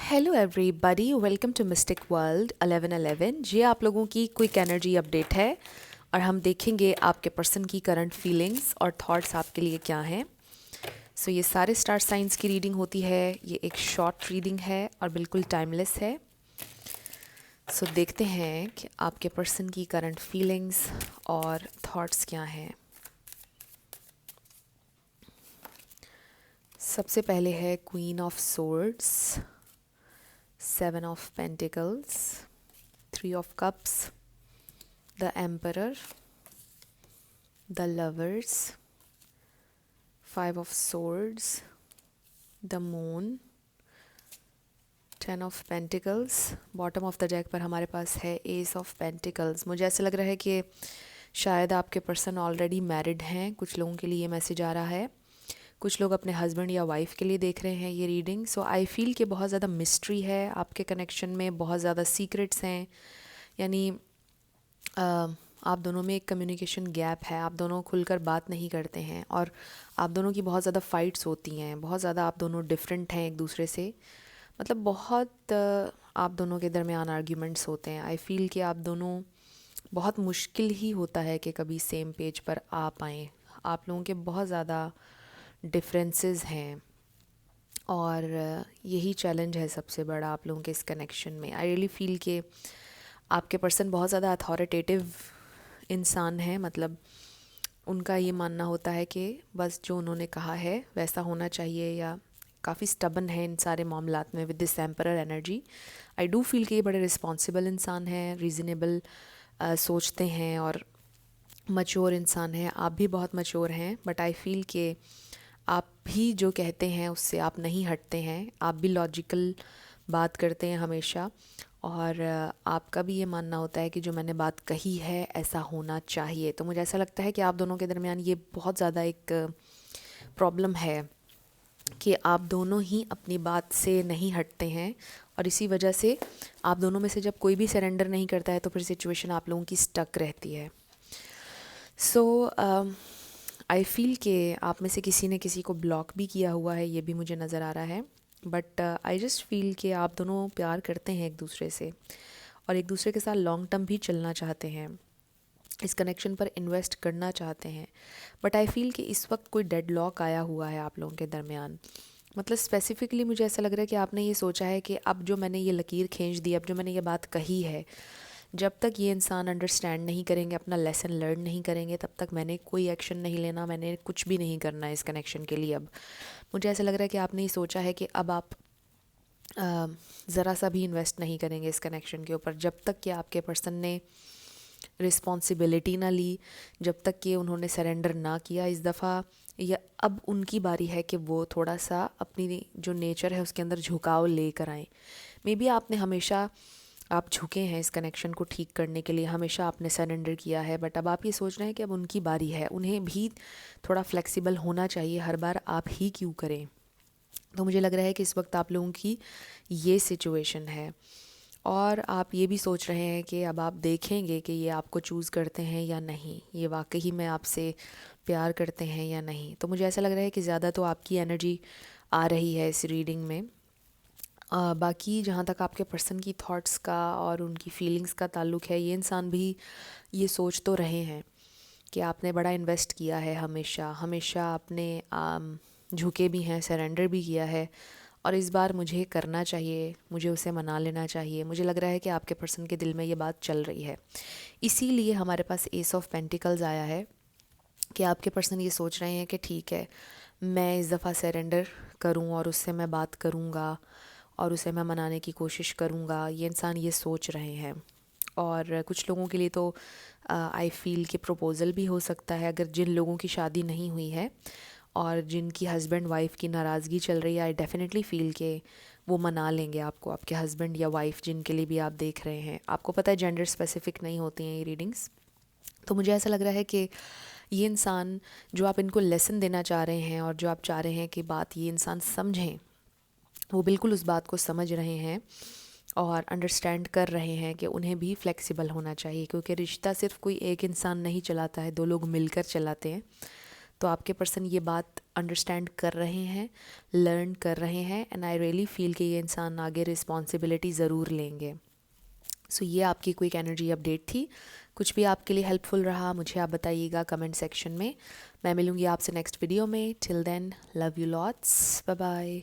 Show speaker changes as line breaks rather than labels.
Hello everybody, welcome to mystic world 1111। ये आप लोगों की क्विक एनर्जी अपडेट है और हम देखेंगे आपके पर्सन की करंट फीलिंग्स और थॉट्स आपके लिए क्या हैं। सो ये सारे स्टार साइंस की रीडिंग होती है। ये एक शॉर्ट रीडिंग है और बिल्कुल टाइमलेस है। सो देखते हैं कि आपके पर्सन की करंट फीलिंग्स और थॉट्स क्या हैं। सबसे पहले है queen of swords, seven of pentacles, three of cups, the emperor, the lovers, five of swords, the moon, ten of pentacles. Bottom of the deck पर हमारे पास है एस ऑफ पेंटिकल्स। मुझे ऐसा लग रहा है कि शायद आपके पर्सन ऑलरेडी मैरिड हैं। कुछ लोगों के लिए ये मैसेज आ रहा है, कुछ लोग अपने हस्बैंड या वाइफ के लिए देख रहे हैं ये रीडिंग। सो आई फील कि बहुत ज़्यादा मिस्ट्री है आपके कनेक्शन में, बहुत ज़्यादा सीक्रेट्स हैं। यानी आप दोनों में एक कम्युनिकेशन गैप है, आप दोनों खुलकर बात नहीं करते हैं और आप दोनों की बहुत ज़्यादा फ़ाइट्स होती हैं, बहुत ज़्यादा आप दोनों डिफरेंट हैं एक दूसरे से। मतलब बहुत आप दोनों के दरमियान आर्ग्यूमेंट्स होते हैं। आई फील कि आप दोनों बहुत मुश्किल ही होता है कि कभी सेम पेज पर आ पाएँ। आप लोगों के बहुत ज़्यादा डिफरेंसेस हैं और यही चैलेंज है सबसे बड़ा आप लोगों के इस कनेक्शन में। आई रियली फील कि आपके पर्सन बहुत ज़्यादा अथॉरिटेटिव इंसान है। मतलब उनका ये मानना होता है कि बस जो उन्होंने कहा है वैसा होना चाहिए, या काफ़ी स्टबन है इन सारे मामलात में with this emperor energy. I do feel कि ये बड़े रिस्पॉन्सिबल इंसान हैं, रीज़नेबल सोचते हैं और मच्योर इंसान हैं। आप भी बहुत मच्योर हैं, बट आई फील कि आप भी जो कहते हैं उससे आप नहीं हटते हैं। आप भी लॉजिकल बात करते हैं हमेशा और आपका भी ये मानना होता है कि जो मैंने बात कही है ऐसा होना चाहिए। तो मुझे ऐसा लगता है कि आप दोनों के दरमियान ये बहुत ज़्यादा एक प्रॉब्लम है कि आप दोनों ही अपनी बात से नहीं हटते हैं और इसी वजह से आप दोनों में से जब कोई भी सरेंडर नहीं करता है तो फिर सिचुएशन आप लोगों की स्टक रहती है। सो आई फील कि आप में से किसी ने किसी को ब्लॉक भी किया हुआ है, ये भी मुझे नज़र आ रहा है। बट आई जस्ट फील कि आप दोनों प्यार करते हैं एक दूसरे से और एक दूसरे के साथ लॉन्ग टर्म भी चलना चाहते हैं, इस कनेक्शन पर इन्वेस्ट करना चाहते हैं। बट आई फील कि इस वक्त कोई डेड लॉक आया हुआ है आप लोगों के दरमियान। मतलब स्पेसिफिकली मुझे ऐसा लग रहा है कि आपने ये सोचा है कि अब जो मैंने ये लकीर खींच दी, अब जो मैंने ये बात कही है, जब तक ये इंसान अंडरस्टैंड नहीं करेंगे, अपना लेसन लर्न नहीं करेंगे, तब तक मैंने कोई एक्शन नहीं लेना, मैंने कुछ भी नहीं करना है इस कनेक्शन के लिए। अब मुझे ऐसा लग रहा है कि आपने ये सोचा है कि अब आप ज़रा सा भी इन्वेस्ट नहीं करेंगे इस कनेक्शन के ऊपर जब तक कि आपके पर्सन ने रिस्पॉन्सिबिलिटी ना ली, जब तक कि उन्होंने सरेंडर ना किया इस दफ़ा। या अब उनकी बारी है कि वो थोड़ा सा अपनी जो नेचर है उसके अंदर झुकाव लेकर आएँ। मे बी आपने हमेशा आप झुके हैं इस कनेक्शन को ठीक करने के लिए, हमेशा आपने सरेंडर किया है, बट अब आप ये सोच रहे हैं कि अब उनकी बारी है, उन्हें भी थोड़ा फ्लेक्सिबल होना चाहिए, हर बार आप ही क्यों करें। तो मुझे लग रहा है कि इस वक्त आप लोगों की ये सिचुएशन है और आप ये भी सोच रहे हैं कि अब आप देखेंगे कि ये आपको चूज़ करते हैं या नहीं, ये वाकई में आपसे प्यार करते हैं या नहीं। तो मुझे ऐसा लग रहा है कि ज़्यादा तो आपकी एनर्जी आ रही है इस रीडिंग में। बाकी जहाँ तक आपके पर्सन की थॉट्स का और उनकी फीलिंग्स का ताल्लुक़ है, ये इंसान भी ये सोच तो रहे हैं कि आपने बड़ा इन्वेस्ट किया है, हमेशा हमेशा आपने झुके भी हैं, सरेंडर भी किया है और इस बार मुझे करना चाहिए, मुझे उसे मना लेना चाहिए। मुझे लग रहा है कि आपके पर्सन के दिल में ये बात चल रही है, इसीलिए हमारे पास एस ऑफ पेंटिकल्स आया है कि आपके पर्सन ये सोच रहे हैं कि ठीक है, मैं इस दफ़ा सरेंडर करूं और उससे मैं बात करूंगा और उसे मैं मनाने की कोशिश करूंगा। ये इंसान ये सोच रहे हैं और कुछ लोगों के लिए तो आई फील कि प्रपोज़ल भी हो सकता है। अगर जिन लोगों की शादी नहीं हुई है और जिनकी हस्बैंड वाइफ की नाराज़गी चल रही है, आई डेफिनेटली फ़ील कि वो मना लेंगे आपको, आपके हस्बैंड या वाइफ जिनके लिए भी आप देख रहे हैं। आपको पता है जेंडर स्पेसिफिक नहीं होती हैं ये रीडिंग्स। तो मुझे ऐसा लग रहा है कि ये इंसान जो आप इनको लेसन देना चाह रहे हैं और जो आप चाह रहे हैं कि बात ये इंसान समझें, वो बिल्कुल उस बात को समझ रहे हैं और अंडरस्टैंड कर रहे हैं कि उन्हें भी फ्लेक्सिबल होना चाहिए, क्योंकि रिश्ता सिर्फ कोई एक इंसान नहीं चलाता है, दो लोग मिलकर चलाते हैं। तो आपके पर्सन ये बात अंडरस्टैंड कर रहे हैं, लर्न कर रहे हैं, एंड आई रियली फील कि ये इंसान आगे रिस्पॉन्सिबिलिटी ज़रूर लेंगे। सो ये आपकी क्विक एनर्जी अपडेट थी। कुछ भी आपके लिए हेल्पफुल रहा मुझे आप बताइएगा कमेंट सेक्शन में। मैं मिलूँगी आपसे नेक्स्ट वीडियो में। Till then, love you lots, bye bye.